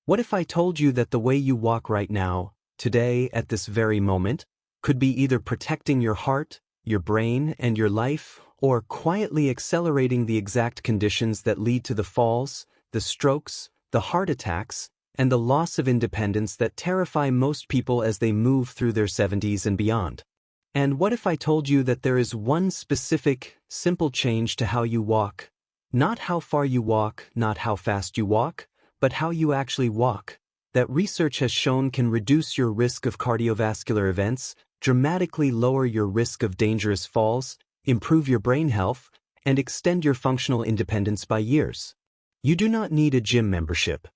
What if I told you that the way you walk right now, today, at this very moment, could be either protecting your heart, your brain, and your life, or quietly accelerating the exact conditions that lead to the falls, the strokes, the heart attacks, and the loss of independence that terrify most people as they move through their 70s and beyond? And what if I told you that there is one specific, simple change to how you walk? Not how far you walk, not how fast you walk, but how you actually walk, that research has shown can reduce your risk of cardiovascular events, dramatically lower your risk of dangerous falls, improve your brain health, and extend your functional independence by years. You do not need a gym membership.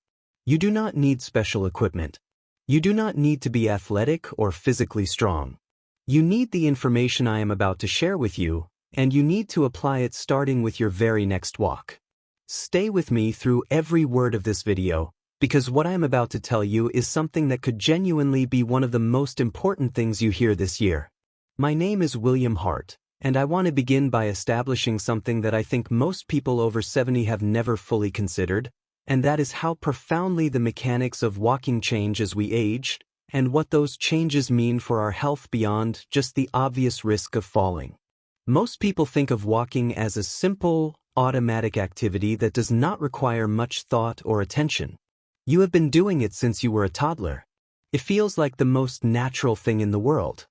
You do not need special equipment. You do not need to be athletic or physically strong. You need the information I am about to share with you, and you need to apply it starting with your very next walk. Stay with me through every word of this video, because what I am about to tell you is something that could genuinely be one of the most important things you hear this year. My name is William Hart, and I want to begin by establishing something that I think most people over 70 have never fully considered, and that is how profoundly the mechanics of walking change as we age, and what those changes mean for our health beyond just the obvious risk of falling. Most people think of walking as a simple, automatic activity that does not require much thought or attention. You have been doing it since you were a toddler. It feels like the most natural thing in the world.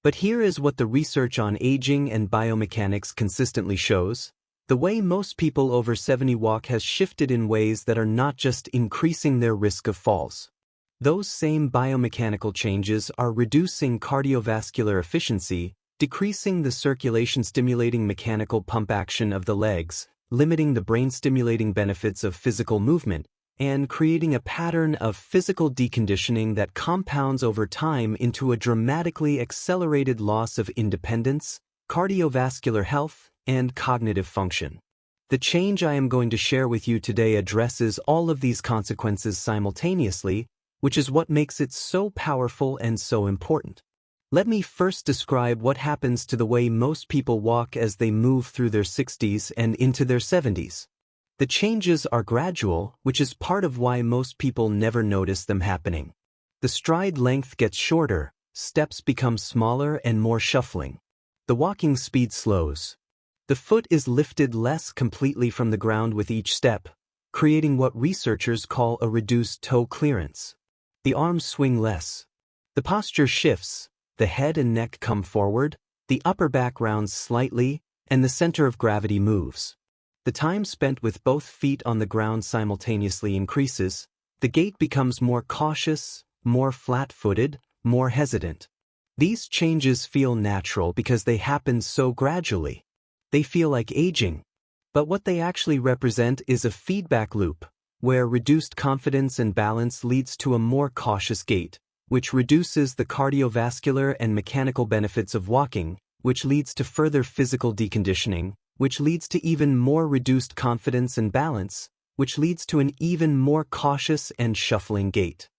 But here is what the research on aging and biomechanics consistently shows. The way most people over 70 walk has shifted in ways that are not just increasing their risk of falls. Those same biomechanical changes are reducing cardiovascular efficiency, decreasing the circulation-stimulating mechanical pump action of the legs, limiting the brain-stimulating benefits of physical movement, and creating a pattern of physical deconditioning that compounds over time into a dramatically accelerated loss of independence, cardiovascular health, and cognitive function. The change I am going to share with you today addresses all of these consequences simultaneously, which is what makes it so powerful and so important. Let me first describe what happens to the way most people walk as they move through their 60s and into their 70s. The changes are gradual, which is part of why most people never notice them happening. The stride length gets shorter, steps become smaller and more shuffling. The walking speed slows. The foot is lifted less completely from the ground with each step, creating what researchers call a reduced toe clearance. The arms swing less. The posture shifts. The head and neck come forward, the upper back rounds slightly, and the center of gravity moves. The time spent with both feet on the ground simultaneously increases. The gait becomes more cautious, more flat-footed, more hesitant. These changes feel natural because they happen so gradually. They feel like aging. But what they actually represent is a feedback loop, where reduced confidence and balance leads to a more cautious gait, which reduces the cardiovascular and mechanical benefits of walking, which leads to further physical deconditioning, which leads to even more reduced confidence and balance, which leads to an even more cautious and shuffling gait.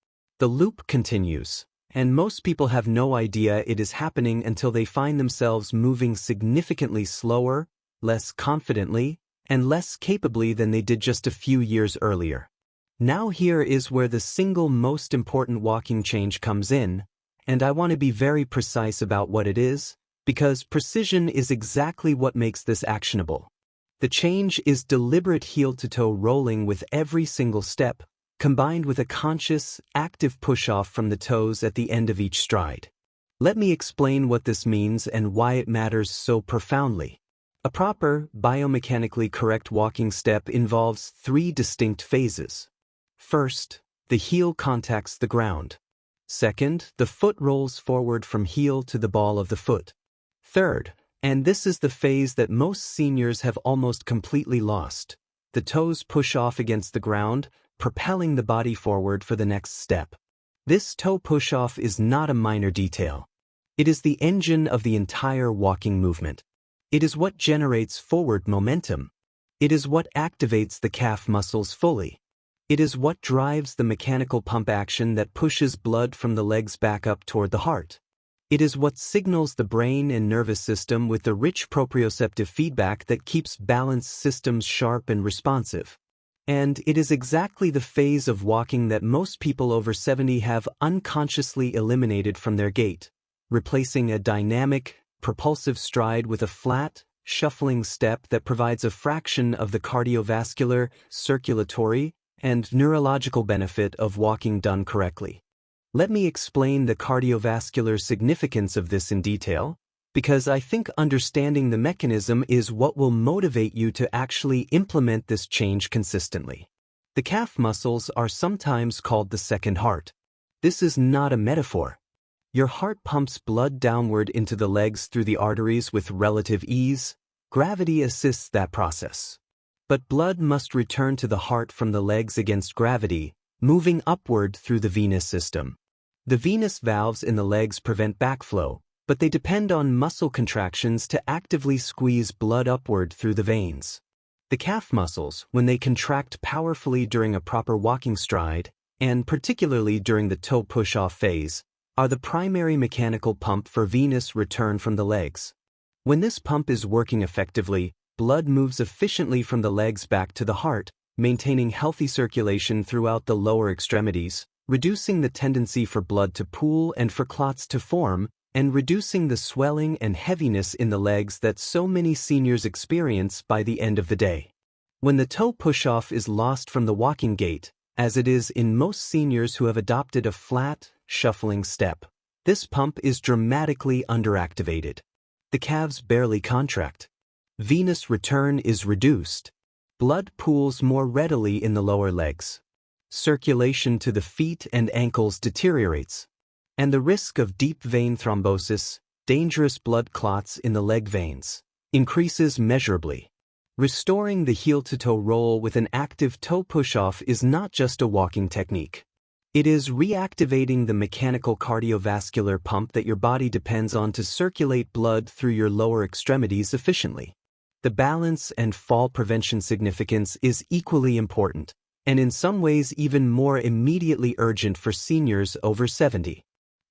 The loop continues, and most people have no idea it is happening until they find themselves moving significantly slower, less confidently, and less capably than they did just a few years earlier. Now here is where the single most important walking change comes in, and I want to be very precise about what it is, because precision is exactly what makes this actionable. The change is deliberate heel-to-toe rolling with every single step, combined with a conscious, active push-off from the toes at the end of each stride. Let me explain what this means and why it matters so profoundly. A proper, biomechanically correct walking step involves 3 distinct phases. First, the heel contacts the ground. Second, the foot rolls forward from heel to the ball of the foot. Third, and this is the phase that most seniors have almost completely lost, the toes push off against the ground, propelling the body forward for the next step. This toe push-off is not a minor detail. It is the engine of the entire walking movement. It is what generates forward momentum. It is what activates the calf muscles fully. It is what drives the mechanical pump action that pushes blood from the legs back up toward the heart. It is what signals the brain and nervous system with the rich proprioceptive feedback that keeps balanced systems sharp and responsive. And it is exactly the phase of walking that most people over 70 have unconsciously eliminated from their gait, replacing a dynamic, propulsive stride with a flat, shuffling step that provides a fraction of the cardiovascular, circulatory, and neurological benefit of walking done correctly. Let me explain the cardiovascular significance of this in detail, because I think understanding the mechanism is what will motivate you to actually implement this change consistently. The calf muscles are sometimes called the second heart. This is not a metaphor. Your heart pumps blood downward into the legs through the arteries with relative ease. Gravity assists that process. But blood must return to the heart from the legs against gravity, moving upward through the venous system. The venous valves in the legs prevent backflow, but they depend on muscle contractions to actively squeeze blood upward through the veins. The calf muscles, when they contract powerfully during a proper walking stride, and particularly during the toe push-off phase, are the primary mechanical pump for venous return from the legs. When this pump is working effectively, blood moves efficiently from the legs back to the heart, maintaining healthy circulation throughout the lower extremities, reducing the tendency for blood to pool and for clots to form, and reducing the swelling and heaviness in the legs that so many seniors experience by the end of the day. When the toe push-off is lost from the walking gait, as it is in most seniors who have adopted a flat, shuffling step, this pump is dramatically underactivated. The calves barely contract. Venous return is reduced. Blood pools more readily in the lower legs. Circulation to the feet and ankles deteriorates. And the risk of deep vein thrombosis, dangerous blood clots in the leg veins, increases measurably. Restoring the heel-to-toe roll with an active toe push-off is not just a walking technique. It is reactivating the mechanical cardiovascular pump that your body depends on to circulate blood through your lower extremities efficiently. The balance and fall prevention significance is equally important, and in some ways even more immediately urgent for seniors over 70.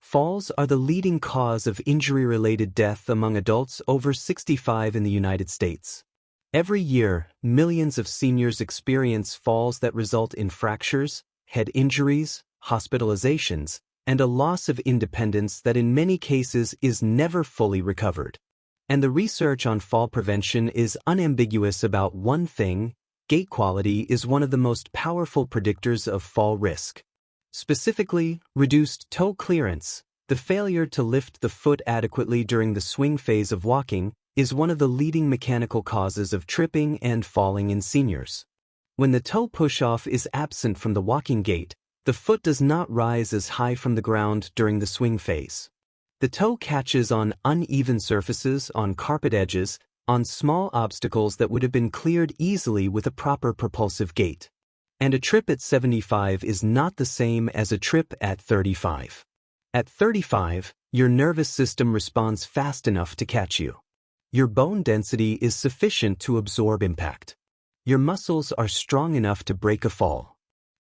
Falls are the leading cause of injury-related death among adults over 65 in the United States. Every year, millions of seniors experience falls that result in fractures, head injuries, hospitalizations, and a loss of independence that in many cases is never fully recovered. And the research on fall prevention is unambiguous about one thing: gait quality is one of the most powerful predictors of fall risk. Specifically, reduced toe clearance, the failure to lift the foot adequately during the swing phase of walking, is one of the leading mechanical causes of tripping and falling in seniors. When the toe push-off is absent from the walking gait, the foot does not rise as high from the ground during the swing phase. The toe catches on uneven surfaces, on carpet edges, on small obstacles that would have been cleared easily with a proper propulsive gait. And a trip at 75 is not the same as a trip at 35. At 35, your nervous system responds fast enough to catch you. Your bone density is sufficient to absorb impact. Your muscles are strong enough to break a fall.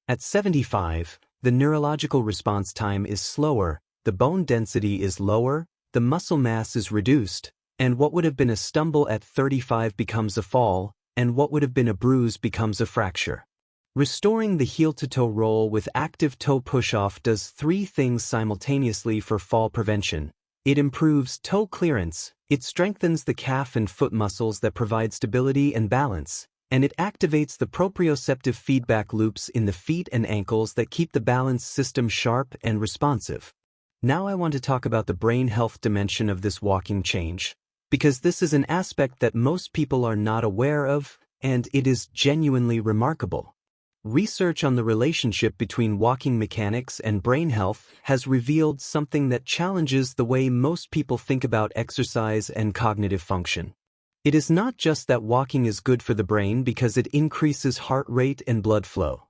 At 75, the neurological response time is slower, the bone density is lower, the muscle mass is reduced, and what would have been a stumble at 35 becomes a fall, and what would have been a bruise becomes a fracture. Restoring the heel-to-toe roll with active toe push-off does three things simultaneously for fall prevention. It improves toe clearance, it strengthens the calf and foot muscles that provide stability and balance, and it activates the proprioceptive feedback loops in the feet and ankles that keep the balance system sharp and responsive. Now I want to talk about the brain health dimension of this walking change, because this is an aspect that most people are not aware of, and it is genuinely remarkable. Research on the relationship between walking mechanics and brain health has revealed something that challenges the way most people think about exercise and cognitive function. It is not just that walking is good for the brain because it increases heart rate and blood flow.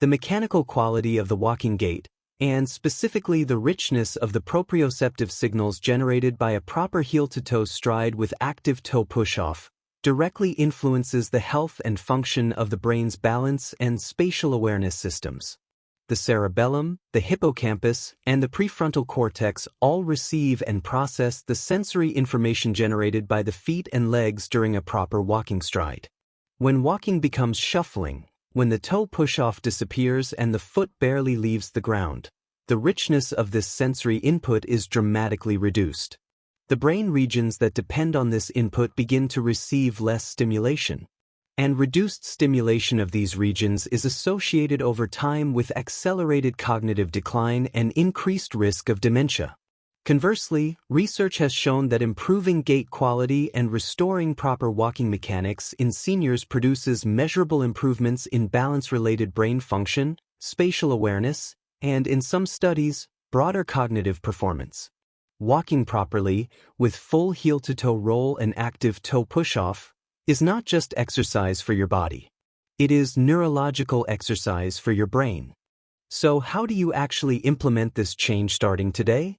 The mechanical quality of the walking gait, and specifically the richness of the proprioceptive signals generated by a proper heel-to-toe stride with active toe push-off, directly influences the health and function of the brain's balance and spatial awareness systems. The cerebellum, the hippocampus, and the prefrontal cortex all receive and process the sensory information generated by the feet and legs during a proper walking stride. When walking becomes shuffling, when the toe push-off disappears and the foot barely leaves the ground, the richness of this sensory input is dramatically reduced. The brain regions that depend on this input begin to receive less stimulation. And reduced stimulation of these regions is associated over time with accelerated cognitive decline and increased risk of dementia. Conversely, research has shown that improving gait quality and restoring proper walking mechanics in seniors produces measurable improvements in balance-related brain function, spatial awareness, and, in some studies, broader cognitive performance. Walking properly, with full heel-to-toe roll and active toe push-off, is not just exercise for your body. It is neurological exercise for your brain. So how do you actually implement this change starting today?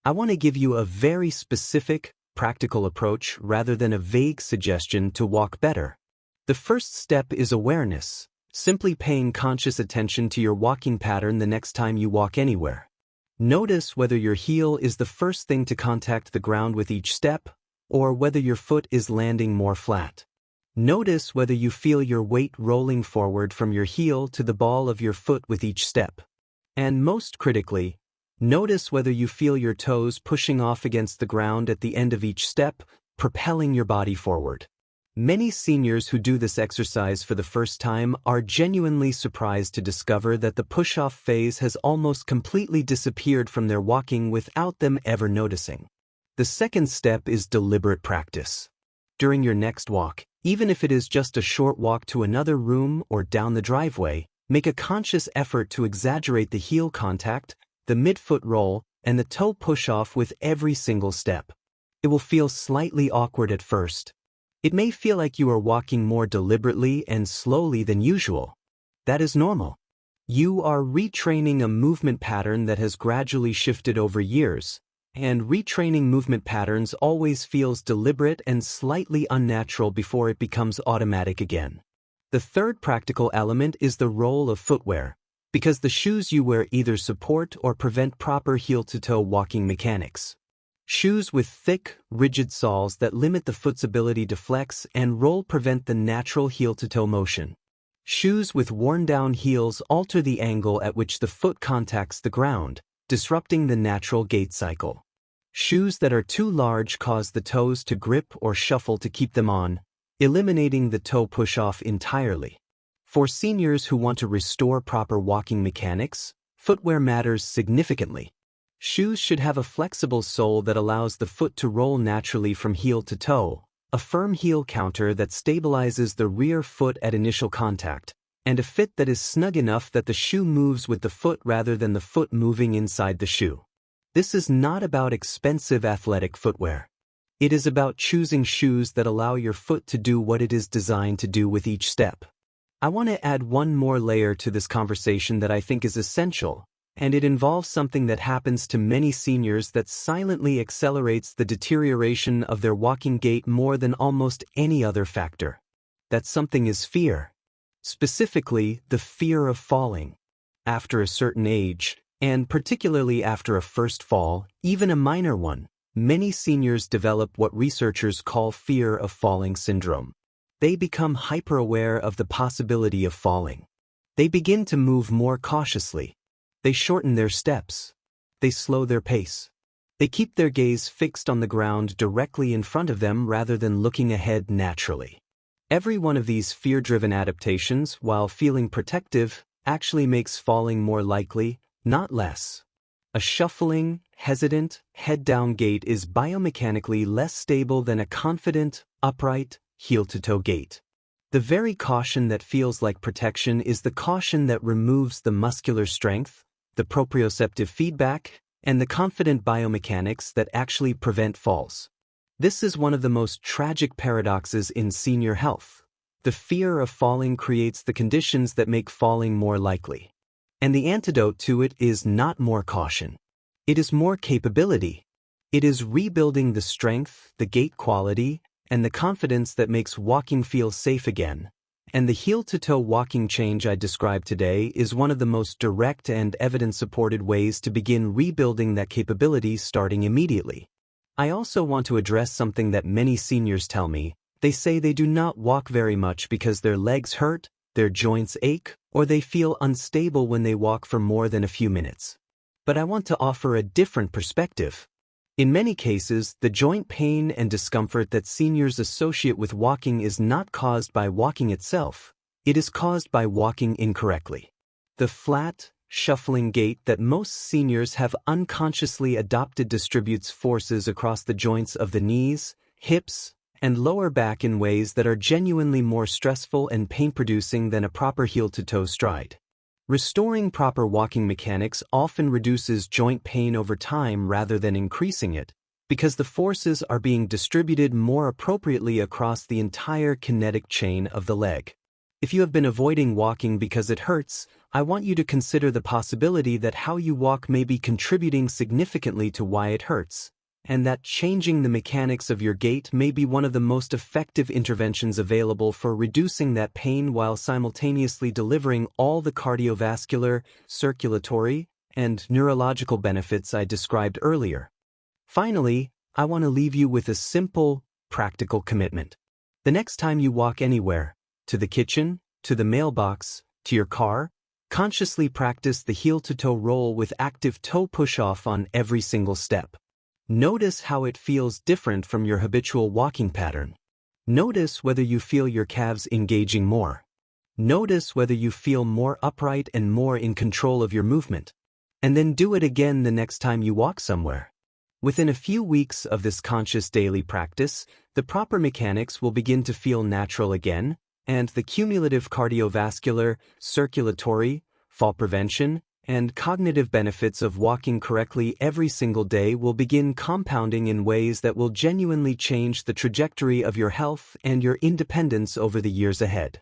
I want to give you a very specific, practical approach rather than a vague suggestion to walk better. The first step is awareness, simply paying conscious attention to your walking pattern the next time you walk anywhere. Notice whether your heel is the first thing to contact the ground with each step, or whether your foot is landing more flat. Notice whether you feel your weight rolling forward from your heel to the ball of your foot with each step. And most critically, notice whether you feel your toes pushing off against the ground at the end of each step, propelling your body forward. Many seniors who do this exercise for the first time are genuinely surprised to discover that the push-off phase has almost completely disappeared from their walking without them ever noticing. The second step is deliberate practice. During your next walk, even if it is just a short walk to another room or down the driveway, make a conscious effort to exaggerate the heel contact, the midfoot roll, and the toe push-off with every single step. It will feel slightly awkward at first. It may feel like you are walking more deliberately and slowly than usual. That is normal. You are retraining a movement pattern that has gradually shifted over years, and retraining movement patterns always feels deliberate and slightly unnatural before it becomes automatic again. The third practical element is the role of footwear, because the shoes you wear either support or prevent proper heel-to-toe walking mechanics. Shoes with thick, rigid soles that limit the foot's ability to flex and roll prevent the natural heel-to-toe motion. Shoes with worn-down heels alter the angle at which the foot contacts the ground, disrupting the natural gait cycle. Shoes that are too large cause the toes to grip or shuffle to keep them on, eliminating the toe push-off entirely. For seniors who want to restore proper walking mechanics, footwear matters significantly. Shoes should have a flexible sole that allows the foot to roll naturally from heel to toe, a firm heel counter that stabilizes the rear foot at initial contact, and a fit that is snug enough that the shoe moves with the foot rather than the foot moving inside the shoe. This is not about expensive athletic footwear. It is about choosing shoes that allow your foot to do what it is designed to do with each step. I want to add one more layer to this conversation that I think is essential, and it involves something that happens to many seniors that silently accelerates the deterioration of their walking gait more than almost any other factor. That something is fear. Specifically, the fear of falling. After a certain age, and particularly after a first fall, even a minor one, many seniors develop what researchers call fear of falling syndrome. They become hyper-aware of the possibility of falling. They begin to move more cautiously. They shorten their steps. They slow their pace. They keep their gaze fixed on the ground directly in front of them rather than looking ahead naturally. Every one of these fear-driven adaptations, while feeling protective, actually makes falling more likely, not less. A shuffling, hesitant, head-down gait is biomechanically less stable than a confident, upright, heel-to-toe gait. The very caution that feels like protection is the caution that removes the muscular strength, the proprioceptive feedback, and the confident biomechanics that actually prevent falls. This is one of the most tragic paradoxes in senior health. The fear of falling creates the conditions that make falling more likely. And the antidote to it is not more caution. It is more capability. It is rebuilding the strength, the gait quality, and the confidence that makes walking feel safe again. And the heel-to-toe walking change I described today is one of the most direct and evidence-supported ways to begin rebuilding that capability starting immediately. I also want to address something that many seniors tell me. They say they do not walk very much because their legs hurt, their joints ache, or they feel unstable when they walk for more than a few minutes. But I want to offer a different perspective. In many cases, the joint pain and discomfort that seniors associate with walking is not caused by walking itself. It is caused by walking incorrectly. The flat, shuffling gait that most seniors have unconsciously adopted distributes forces across the joints of the knees, hips, and lower back in ways that are genuinely more stressful and pain-producing than a proper heel-to-toe stride. Restoring proper walking mechanics often reduces joint pain over time rather than increasing it, because the forces are being distributed more appropriately across the entire kinetic chain of the leg. If you have been avoiding walking because it hurts, I want you to consider the possibility that how you walk may be contributing significantly to why it hurts, and that changing the mechanics of your gait may be one of the most effective interventions available for reducing that pain while simultaneously delivering all the cardiovascular, circulatory, and neurological benefits I described earlier. Finally, I want to leave you with a simple, practical commitment. The next time you walk anywhere, to the kitchen, to the mailbox, to your car, consciously practice the heel-to-toe roll with active toe push-off on every single step. Notice how it feels different from your habitual walking pattern. Notice whether you feel your calves engaging more. Notice whether you feel more upright and more in control of your movement. And then do it again the next time you walk somewhere. Within a few weeks of this conscious daily practice, the proper mechanics will begin to feel natural again, and the cumulative cardiovascular, circulatory, fall prevention, and cognitive benefits of walking correctly every single day will begin compounding in ways that will genuinely change the trajectory of your health and your independence over the years ahead.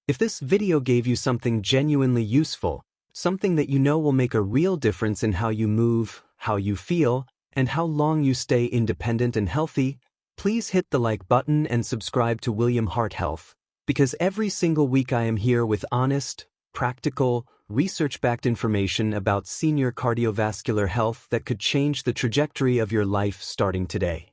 If this video gave you something genuinely useful, something that you know will make a real difference in how you move, how you feel, and how long you stay independent and healthy, please hit the like button and subscribe to William Hart Health, because every single week I am here with honest, practical, research-backed information about senior cardiovascular health that could change the trajectory of your life starting today.